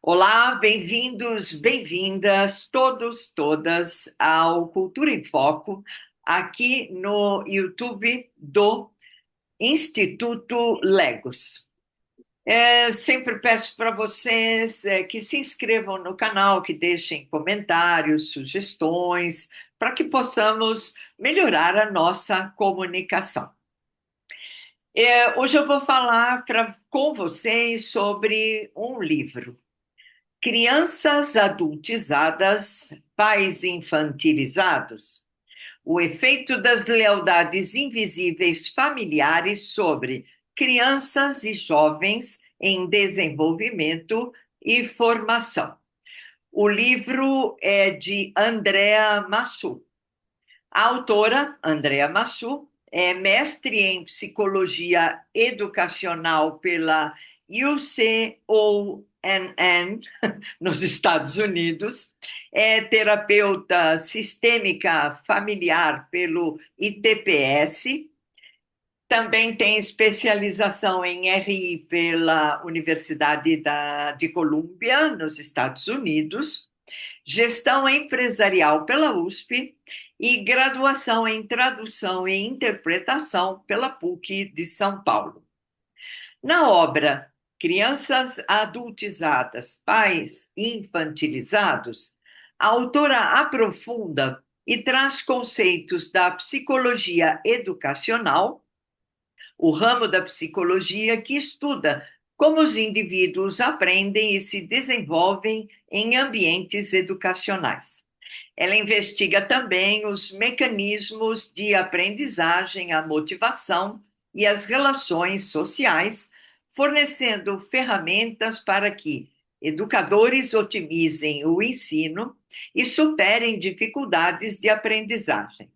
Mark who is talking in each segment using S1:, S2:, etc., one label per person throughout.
S1: Olá, bem-vindos, bem-vindas, todos, todas ao Cultura em Foco, aqui no YouTube do Instituto Legos. Sempre peço para vocês que se inscrevam no canal, que deixem comentários, sugestões, para que possamos melhorar a nossa comunicação. Hoje eu vou falar com vocês sobre um livro. Crianças adultizadas, pais infantilizados. O efeito das lealdades invisíveis familiares sobre crianças e jovens em desenvolvimento e formação. O livro é de Andrea Massu. A autora, Andrea Massu, é mestre em psicologia educacional pela UCONN, nos Estados Unidos, é terapeuta sistêmica familiar pelo ITPS, também tem especialização em RI pela Universidade de Colômbia, nos Estados Unidos, gestão empresarial pela USP e graduação em tradução e interpretação pela PUC de São Paulo. Na obra Crianças Adultizadas, Pais Infantilizados, a autora aprofunda e traz conceitos da psicologia educacional, o ramo da psicologia que estuda como os indivíduos aprendem e se desenvolvem em ambientes educacionais. Ela investiga também os mecanismos de aprendizagem, a motivação e as relações sociais, fornecendo ferramentas para que educadores otimizem o ensino e superem dificuldades de aprendizagem.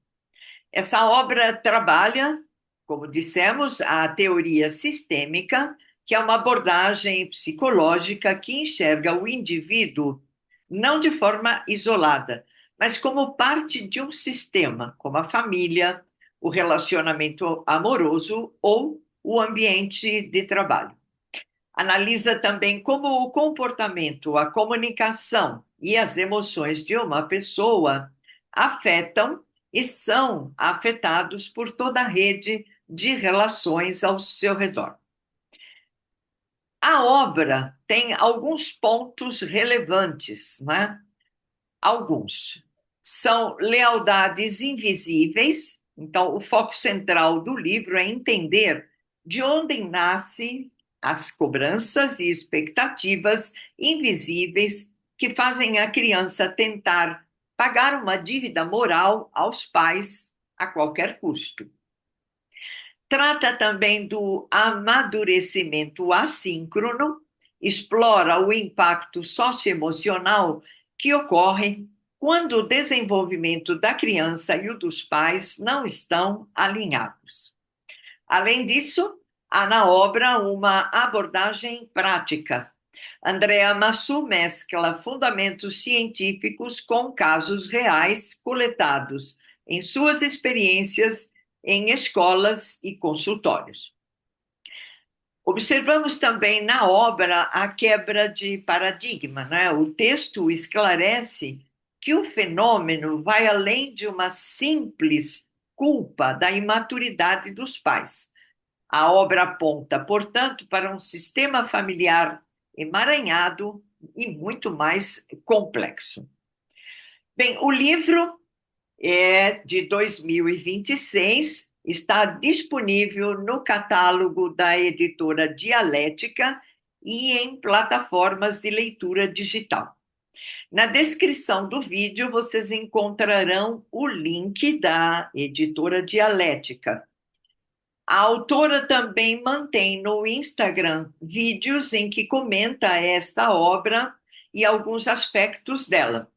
S1: Essa obra trabalha, como dissemos, a teoria sistêmica, que é uma abordagem psicológica que enxerga o indivíduo não de forma isolada, mas como parte de um sistema, como a família, o relacionamento amoroso ou o ambiente de trabalho. Analisa também como o comportamento, a comunicação e as emoções de uma pessoa afetam e são afetados por toda a rede de relações ao seu redor. A obra tem alguns pontos relevantes, né? Alguns são lealdades invisíveis, então o foco central do livro é entender de onde nascem as cobranças e expectativas invisíveis que fazem a criança tentar pagar uma dívida moral aos pais a qualquer custo. Trata também do amadurecimento assíncrono, explora o impacto socioemocional que ocorre quando o desenvolvimento da criança e o dos pais não estão alinhados. Além disso, há na obra uma abordagem prática. Andrea Massu mescla fundamentos científicos com casos reais coletados em suas experiências em escolas e consultórios. Observamos também na obra a quebra de paradigma, né? O texto esclarece que o fenômeno vai além de uma simples culpa da imaturidade dos pais. A obra aponta, portanto, para um sistema familiar emaranhado e muito mais complexo. Bem, o livro é de 2026, está disponível no catálogo da editora Dialética e em plataformas de leitura digital. Na descrição do vídeo, vocês encontrarão o link da editora Dialética. A autora também mantém no Instagram vídeos em que comenta esta obra e alguns aspectos dela.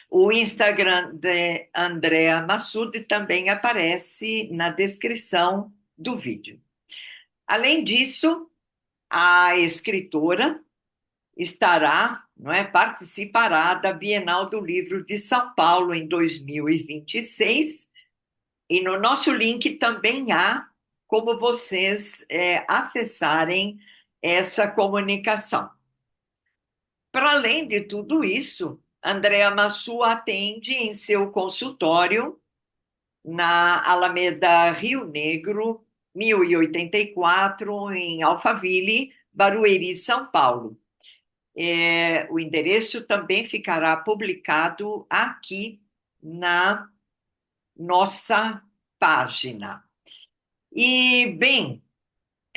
S1: O Instagram de Andrea Massoud também aparece na descrição do vídeo. Além disso, a escritora estará, não é, participará da Bienal do Livro de São Paulo em 2026, e no nosso link também há como vocês acessarem essa comunicação. Para além de tudo isso, Andréa Massu atende em seu consultório na Alameda Rio Negro, 1084, em Alphaville, Barueri, São Paulo. O endereço também ficará publicado aqui na nossa página. E, bem,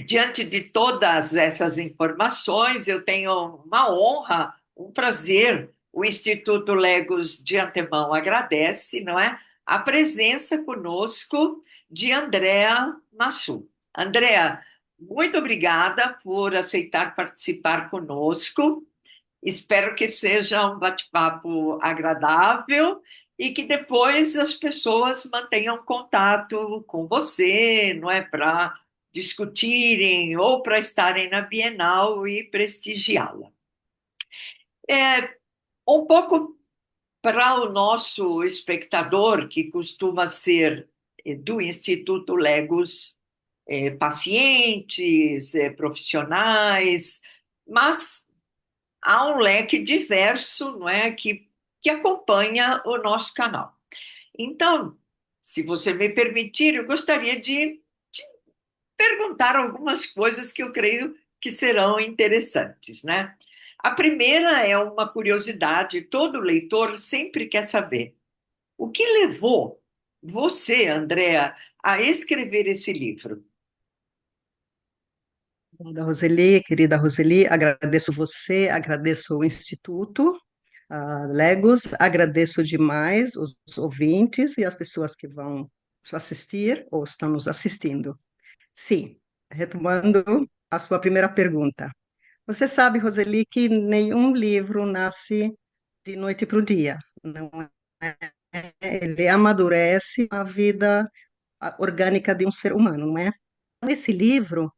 S1: diante de todas essas informações, eu tenho uma honra, um prazer. O Instituto Legos de antemão agradece, não é? A presença conosco de Andréa Massu. Andréa, muito obrigada por aceitar participar conosco. Espero que seja um bate-papo agradável e que depois as pessoas mantenham contato com você, não é? Para discutirem ou para estarem na Bienal e prestigiá-la. É um pouco para o nosso espectador, que costuma ser do Instituto Legos, pacientes, profissionais, mas há um leque diverso, não é, que acompanha o nosso canal. Então, se você me permitir, eu gostaria de perguntar algumas coisas que eu creio que serão interessantes, né? A primeira é uma curiosidade, todo leitor sempre quer saber. O que levou você, Andréa, a escrever esse livro?
S2: Querida Roseli, agradeço você, agradeço o Instituto, a Legos, agradeço demais os ouvintes e as pessoas que vão assistir ou estão nos assistindo. Sim, retomando a sua primeira pergunta. Você sabe, Roseli, que nenhum livro nasce de noite para o dia, não é? Ele amadurece a vida orgânica de um ser humano, não é? Esse livro,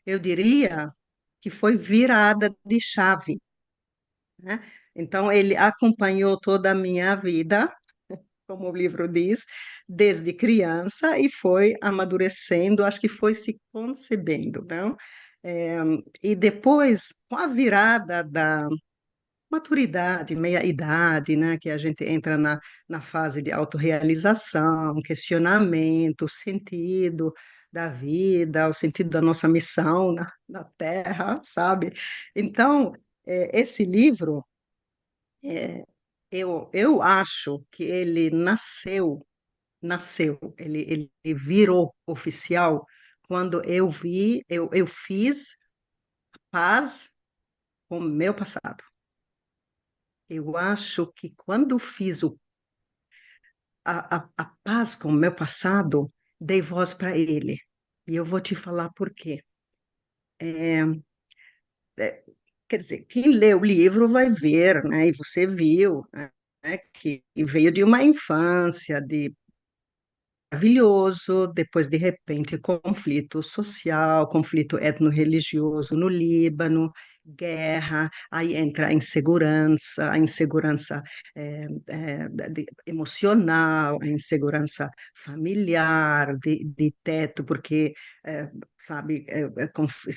S2: eu diria que foi virada de chave, né? Então, ele acompanhou toda a minha vida, como o livro diz, desde criança e foi amadurecendo, acho que foi se concebendo, não? É, e depois, com a virada da maturidade, meia-idade, né, que a gente entra na fase de autorrealização, questionamento, sentido da vida, o sentido da nossa missão na Terra, sabe? Então, esse livro, é, eu acho que ele nasceu, ele virou oficial quando eu fiz paz com o meu passado. Eu acho que quando fiz a paz com o meu passado, dei voz para ele. E eu vou te falar por quê. É, é, quer dizer, quem lê o livro vai ver, né? E você viu, né, que veio de uma infância de maravilhoso, depois de repente conflito social, conflito etno-religioso no Líbano, guerra, aí entra a insegurança emocional, a insegurança familiar, de teto, porque, sabe,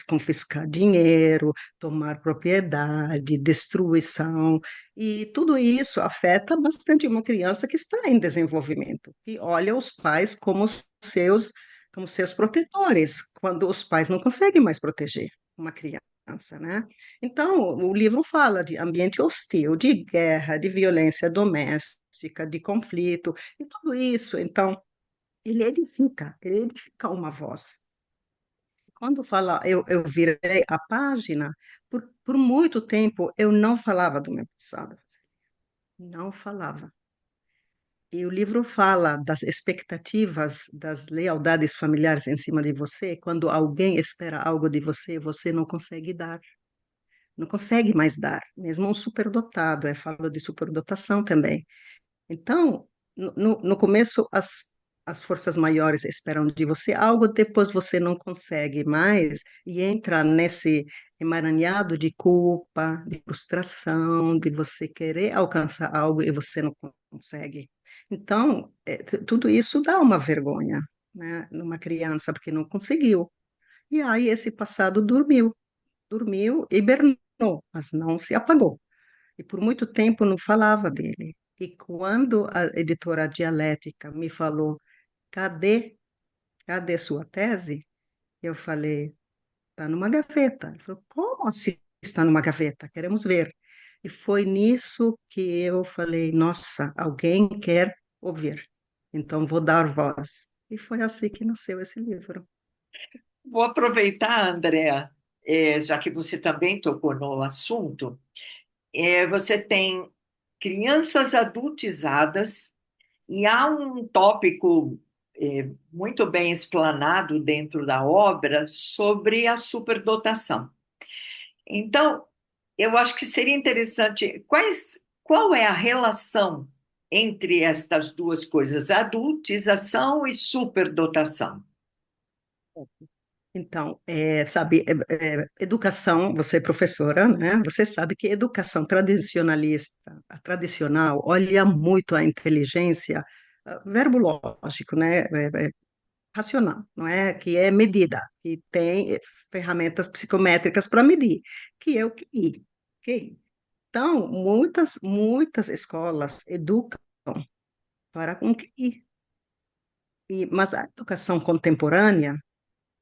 S2: confiscar dinheiro, tomar propriedade, destruição, e tudo isso afeta bastante uma criança que está em desenvolvimento, que olha os pais como seus protetores, quando os pais não conseguem mais proteger uma criança, né? Então, o livro fala de ambiente hostil, de guerra, de violência doméstica, de conflito, e tudo isso. Então, ele edifica uma voz. Quando fala, eu virei a página, por muito tempo eu não falava do meu passado. Não falava. E o livro fala das expectativas, das lealdades familiares em cima de você. Quando alguém espera algo de você, você não consegue dar. Não consegue mais dar. Mesmo um superdotado, falo de superdotação também. Então, no começo, as forças maiores esperam de você algo, depois você não consegue mais e entra nesse emaranhado de culpa, de frustração, de você querer alcançar algo e você não consegue. Então, tudo isso dá uma vergonha, né, numa criança, porque não conseguiu. E aí esse passado dormiu, hibernou, mas não se apagou. e por muito tempo não falava dele. E quando a editora Dialética me falou, cadê, cadê sua tese? Eu falei, está numa gaveta. Ele falou, como assim está numa gaveta? Queremos ver. E foi nisso que eu falei, nossa, alguém quer ouvir. Então vou dar voz. E foi assim que nasceu esse livro.
S1: Vou aproveitar, Andréa, já que você também tocou no assunto, você tem crianças adultizadas e há um tópico muito bem explanado dentro da obra sobre a superdotação. Então, eu acho que seria interessante, qual é a relação entre estas duas coisas, adultização e superdotação?
S2: Então, sabe, educação, você é professora, né? Você sabe que educação tradicionalista, a tradicional, olha muito a inteligência, verbo lógico, né? Racional, não é? Que é medida, que tem ferramentas psicométricas para medir, que é o QI. QI. Então, muitas escolas educam para um QI. Mas a educação contemporânea,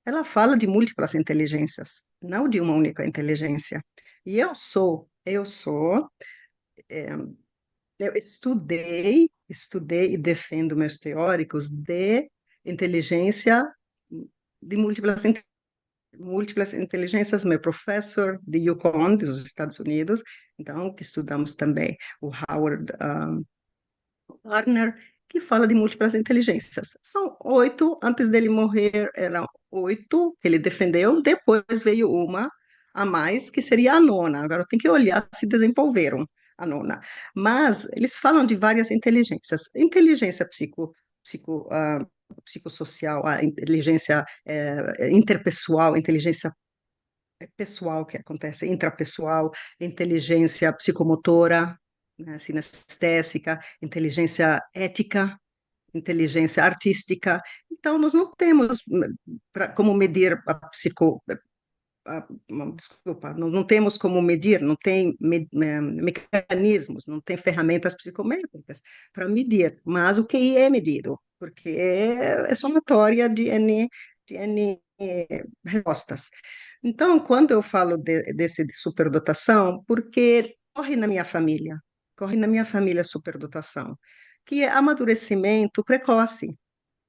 S2: ela fala de múltiplas inteligências, não de uma única inteligência. E eh, eu estudei e defendo meus teóricos de inteligência, de múltiplas inteligências, meu professor de Yukon, dos Estados Unidos, então, que estudamos também o Howard Gardner, que fala de múltiplas inteligências. São 8, antes dele morrer, eram 8 que ele defendeu, depois veio uma a mais, que seria a nona. Agora tem que olhar se desenvolveram a nona. Mas eles falam de várias inteligências. Inteligência psicossocial, a inteligência interpessoal, inteligência pessoal que acontece, intrapessoal, inteligência psicomotora, né, sinestésica, inteligência ética, inteligência artística. Então, nós não temos como medir desculpa, não temos como medir, não tem mecanismos, não tem ferramentas psicométricas para medir, mas o QI é medido, porque é somatória de N respostas. Então, quando eu falo desse de superdotação, porque corre na minha família superdotação, que é amadurecimento precoce.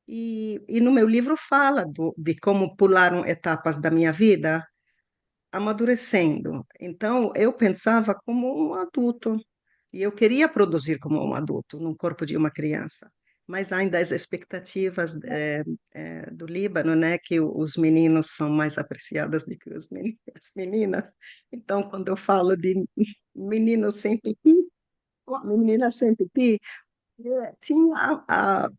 S2: E no meu livro fala de como pularam etapas da minha vida amadurecendo. Então, eu pensava como um adulto, e eu queria produzir como um adulto, no corpo de uma criança. Mas ainda as expectativas do Líbano, né, que os meninos são mais apreciados do que as meninas. Então, quando eu falo de menino sem pipi, ou menina sem pipi,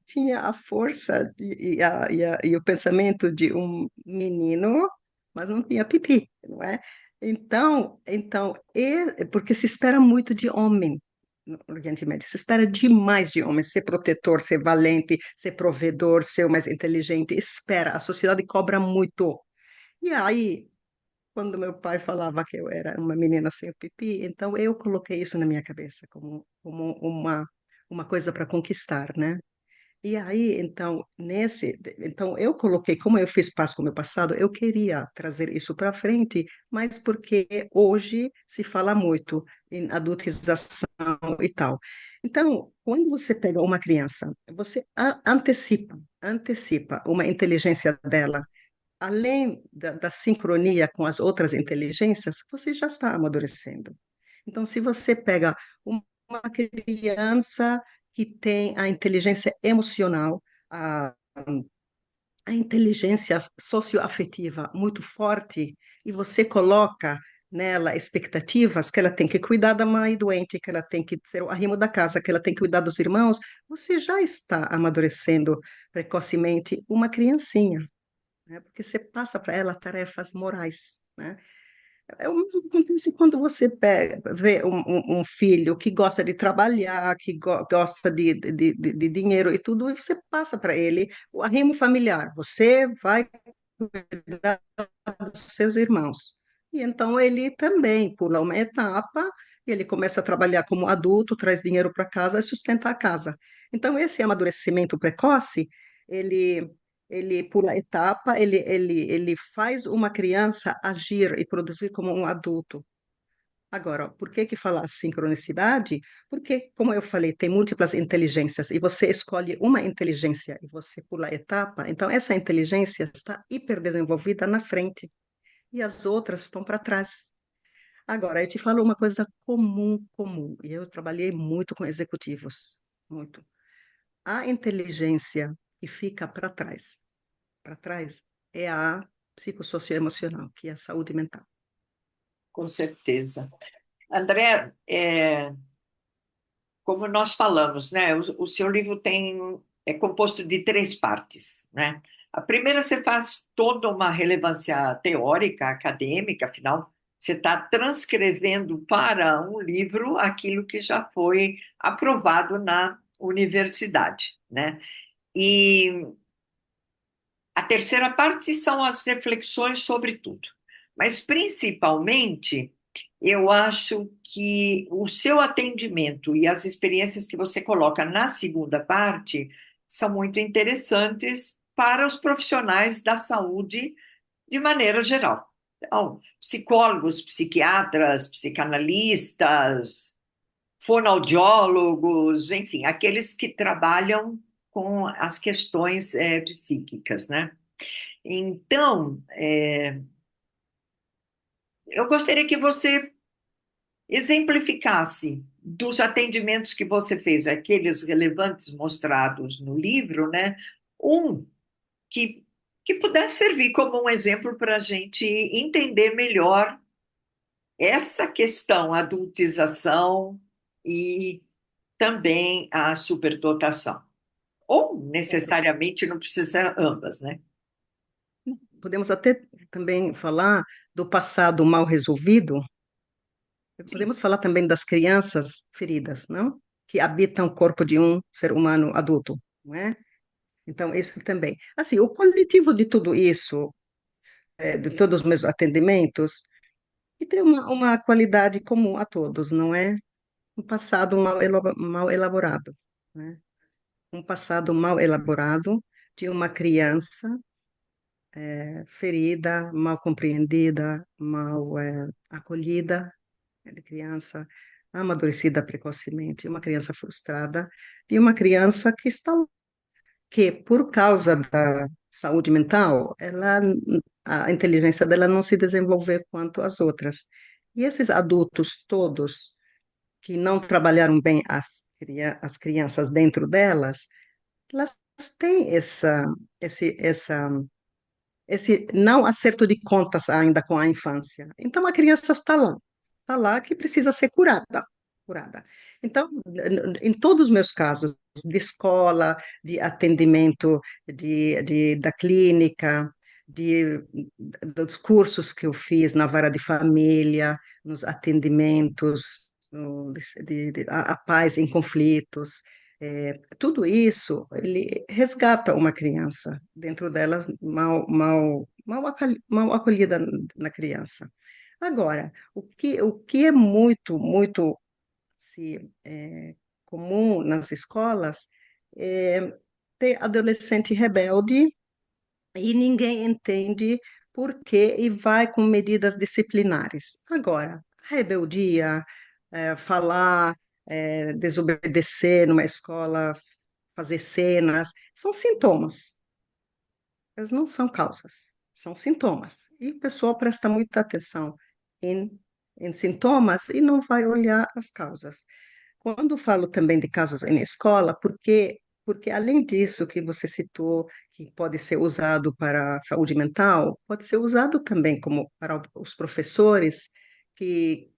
S2: tinha a força e o pensamento de um menino, mas não tinha pipi, não é? Porque se espera muito de homem no Oriente Médio, se espera demais de homem, ser protetor, ser valente, ser provedor, ser o mais inteligente, espera, a sociedade cobra muito. E aí, quando meu pai falava que eu era uma menina sem o pipi, então eu coloquei isso na minha cabeça como uma coisa para conquistar, né? E aí, então eu coloquei, como eu fiz paz com o meu passado, eu queria trazer isso para frente, mas porque hoje se fala muito em adultização e tal. Então, quando você pega uma criança, você antecipa uma inteligência dela além da sincronia com as outras inteligências, você já está amadurecendo. Então, se você pega uma criança que tem a inteligência emocional, a inteligência socioafetiva muito forte, e você coloca nela expectativas que ela tem que cuidar da mãe doente, que ela tem que ser o arrimo da casa, que ela tem que cuidar dos irmãos, você já está amadurecendo precocemente uma criancinha, né? Porque você passa para ela tarefas morais, né? É o mesmo que acontece quando você vê um filho que gosta de trabalhar, que gosta de dinheiro e tudo, e você passa para ele o arrimo familiar. Você vai cuidar dos seus irmãos. E então ele também pula uma etapa e ele começa a trabalhar como adulto, traz dinheiro para casa e sustenta a casa. Então, esse amadurecimento precoce, ele, ele pula etapa, ele faz uma criança agir e produzir como um adulto. Agora, por que que falar sincronicidade? Porque, como eu falei, tem múltiplas inteligências e você escolhe uma inteligência e você pula a etapa, então essa inteligência está hiperdesenvolvida na frente e as outras estão para trás. Agora, eu te falo uma coisa comum, e eu trabalhei muito com executivos, muito. A inteligência que fica para trás é a psicossocioemocional, que é a saúde mental.
S1: Com certeza. André, como nós falamos, né? O seu livro é composto de três partes, né? A primeira você faz toda uma relevância teórica, acadêmica, afinal, você está transcrevendo para um livro aquilo que já foi aprovado na universidade, né? E a terceira parte são as reflexões sobre tudo. Mas, principalmente, eu acho que o seu atendimento e as experiências que você coloca na segunda parte são muito interessantes para os profissionais da saúde de maneira geral. Então, psicólogos, psiquiatras, psicanalistas, fonoaudiólogos, enfim, aqueles que trabalham com as questões psíquicas, né? Então, eu gostaria que você exemplificasse dos atendimentos que você fez, aqueles relevantes mostrados no livro, né? Um que, que pudesse servir como um exemplo para a gente entender melhor essa questão, a adultização e também a superdotação. Ou necessariamente não precisa ambas, né?
S2: Podemos até também falar do passado mal resolvido.
S1: Sim.
S2: Podemos falar também das crianças feridas, não? Que habitam o corpo de um ser humano adulto, não é? Então, isso também. Assim, o coletivo de tudo isso, de todos os meus atendimentos, que tem uma qualidade comum a todos, não é? Um passado mal elaborado, né? Um passado mal elaborado de uma criança ferida, mal compreendida, mal acolhida, de criança amadurecida precocemente, uma criança frustrada e uma criança que está que por causa da saúde mental, a inteligência dela não se desenvolveu quanto as outras. E esses adultos todos que não trabalharam bem as crianças dentro delas, elas têm essa esse não acerto de contas ainda com a infância. Então a criança está lá que precisa ser curada. Então, em todos os meus casos, de escola, de atendimento, da clínica, de, dos cursos que eu fiz na vara de família, nos atendimentos, a paz em conflitos, tudo isso, ele resgata uma criança dentro delas mal acolhida na criança. Agora, o que é muito comum nas escolas é ter adolescente rebelde e ninguém entende por quê e vai com medidas disciplinares. Agora, a rebeldia, falar, desobedecer numa escola, fazer cenas, são sintomas, elas não são causas, são sintomas. E o pessoal presta muita atenção em, em sintomas e não vai olhar as causas. Quando falo também de casos em escola, porque além disso que você citou, que pode ser usado para a saúde mental, pode ser usado também como para os professores que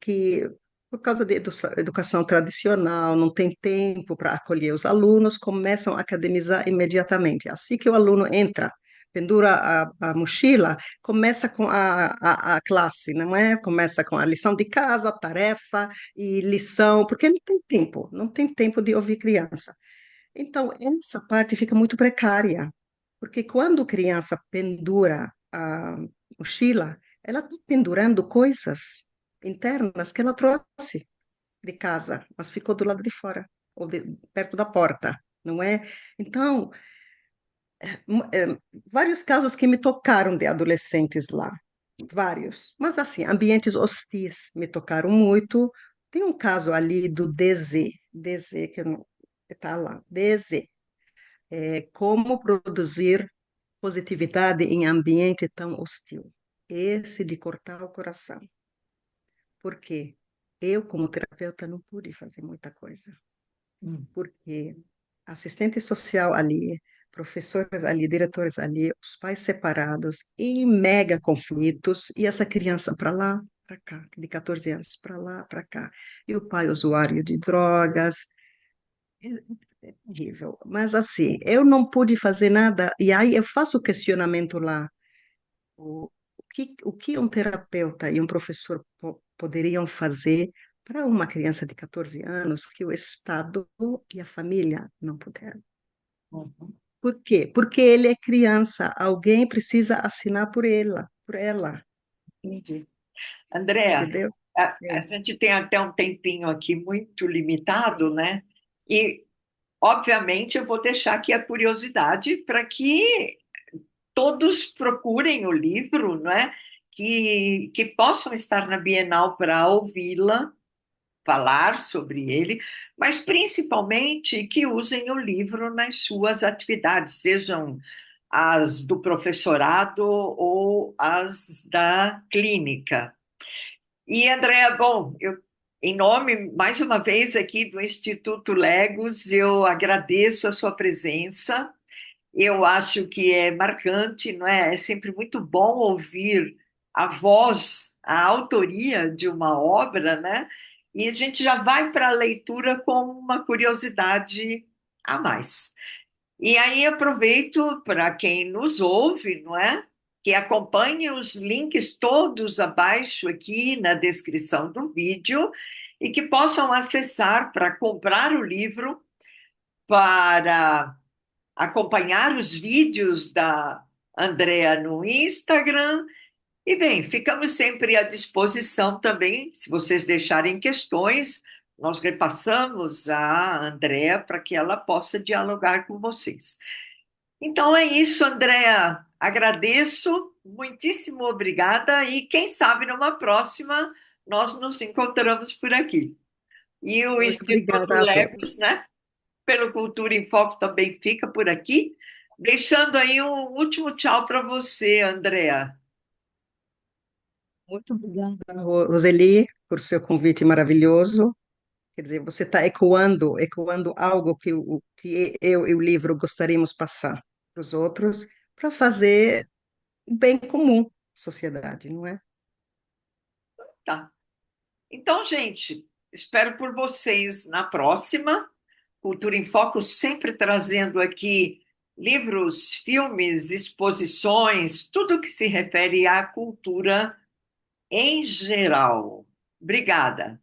S2: por causa de educação tradicional, não tem tempo para acolher os alunos, começam a academizar imediatamente. Assim que o aluno entra, pendura a mochila, começa com a classe, não é? Começa com a lição de casa, tarefa, e lição, porque não tem tempo de ouvir criança. Então, essa parte fica muito precária, porque quando criança pendura a mochila, ela está pendurando coisas internas que ela trouxe. de casa, mas ficou do lado de fora, ou perto da porta, não é? Então, vários casos que me tocaram de adolescentes lá, vários. Mas, assim, ambientes hostis me tocaram muito. Tem um caso ali do DZ, que não está lá, DZ, como produzir positividade em ambiente tão hostil. Esse de cortar o coração. Porque eu, como terapeuta, não pude fazer muita coisa.
S1: Hum.
S2: Porque assistente social ali, professores ali, diretores ali, os pais separados, em mega conflitos, e essa criança para lá, para cá, de 14 anos, para lá, para cá. E o pai usuário de drogas. É horrível. Mas assim, eu não pude fazer nada, e aí eu faço o questionamento lá. O que um terapeuta e um professor poderiam fazer para uma criança de 14 anos que o Estado e a família não puderam?
S1: Uhum.
S2: Por quê? Porque ele é criança, alguém precisa assinar por ela,
S1: Entendi. Andréa,
S2: entendeu?
S1: a
S2: Sim,
S1: gente tem até um tempinho aqui muito limitado, né? E, obviamente, eu vou deixar aqui a curiosidade para que todos procurem o livro, não é? Que possam estar na Bienal para ouvi-la, falar sobre ele, mas principalmente que usem o livro nas suas atividades, sejam as do professorado ou as da clínica. E, Andréa, bom, em nome, mais uma vez, aqui do Instituto Legos, eu agradeço a sua presença. Eu acho que é marcante, não é? É sempre muito bom ouvir a voz, a autoria de uma obra, né? E a gente já vai para a leitura com uma curiosidade a mais. E aí aproveito para quem nos ouve, não é? Que acompanhe os links todos abaixo aqui na descrição do vídeo e que possam acessar para comprar o livro, para acompanhar os vídeos da Andrea no Instagram. E bem, ficamos sempre à disposição também, se vocês deixarem questões, nós repassamos a Andrea para que ela possa dialogar com vocês. Então é isso, Andrea. Agradeço, muitíssimo obrigada e quem sabe numa próxima nós nos encontramos por aqui. E o
S2: muito
S1: Instituto
S2: obrigada a todos.
S1: Legos, né? Pelo Cultura em Foco também fica por aqui, deixando aí um último tchau para você, Andrea.
S2: Muito obrigada, Roseli, por seu convite maravilhoso. Quer dizer, você está ecoando algo que eu e o livro gostaríamos passar para os outros, para fazer o bem comum à sociedade, não é?
S1: Tá. Então, gente, espero por vocês na próxima. Cultura em Foco sempre trazendo aqui livros, filmes, exposições, tudo que se refere à cultura em geral. Obrigada.